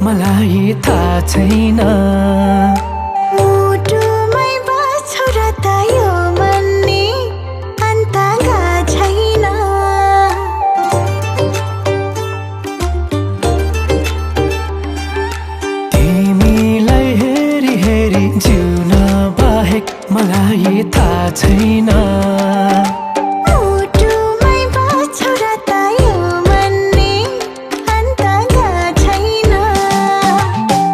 मलाई थाहा छैन मुटुमै बस्छु र त यो भन्ने अन्तगा छैन तिमीलाई हेरी हेरी जिउन बाहेक मलाई थाहा छैन मुटुमै बस्छु र त यो भन्ने अन्तगा छैन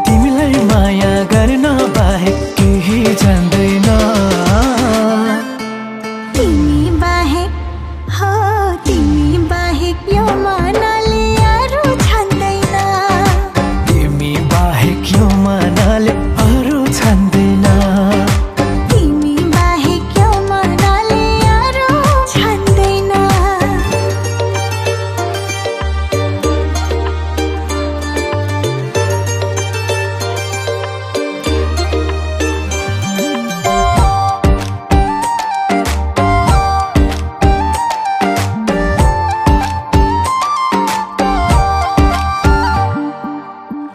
तिमीलाई माया गर्न बाहेक केही जान्दैन तिमी बाहेक हो तिमी बाहेक यो मनले अरू छान्दैन तिमी बाहेक यो मनले अरू छान्दैन तिमी बाहेक यो मनले अरू छान्दैन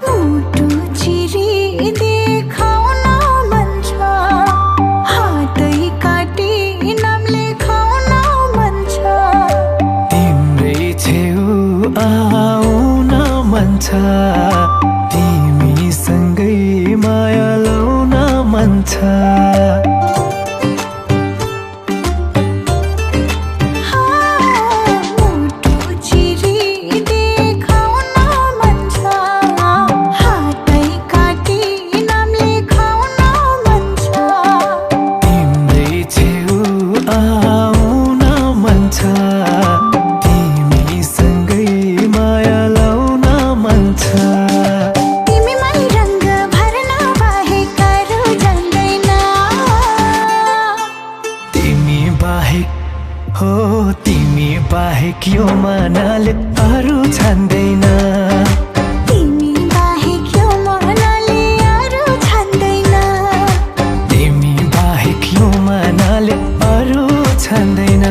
मुटु चिरी देखाउन मन छ हातै काटी नाम लेखाउन मन छ तिम्रै छेउ आउन मन छ तिमीसँगै माया लाउन मन छ मुटु चिरी देखाउन मन छ हातै काटी नाम लेखाउन मन छ तिम्रै छेउ आउन मन छ तिमीसँगै माया लाउन मन छ तिमीमै रङ्ग भर्न बाहेक अरू जान्दैन तिमी बाहेक हो तिमी बाहेक यो मनले अरू छान्दैन तिमी बाहेक यो मनले अरू छान्दैन तिमी बाहेक यो मनले अरू छान्दैन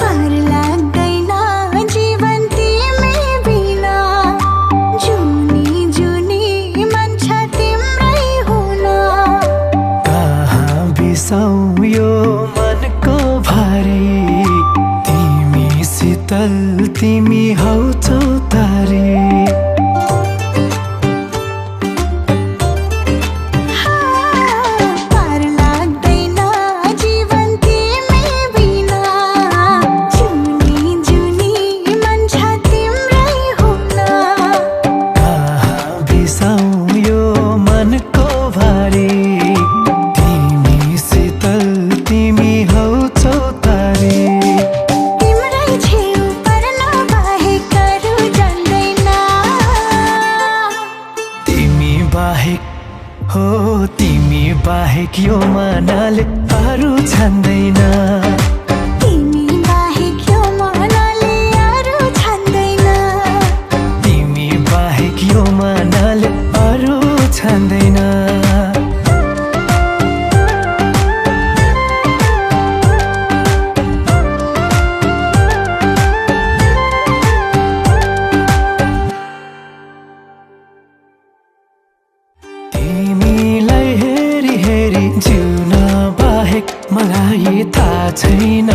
पार लाग्दैन जीवन तिमी बिना जुनी जुनी मन छ तिम्रै हुन कहाँ बिसाउ यो मनको भारी तिमी शीतल तिमी हौ चौतारी पार लाग्दैन जीवन तिमी बिना जुनी जुनी मन छ तिम्रै हुन कहाँ बिसाउ यो मनको भारी तिमी शीतल तिमी हौ चौतारी तिम्रै छेउ पर्न बाहेक अरू जान्दैन तिमी बाहेक हो तिमी बाहेक यो मनले अरू छान्दैन तिमी बाहेक यो मनले अरू छान्दैन तिमी बाहेक यो मनले अरू छान्दैन तिमीलाई हेरी हेरी जिउन बाहेक मलाई थाहा छैन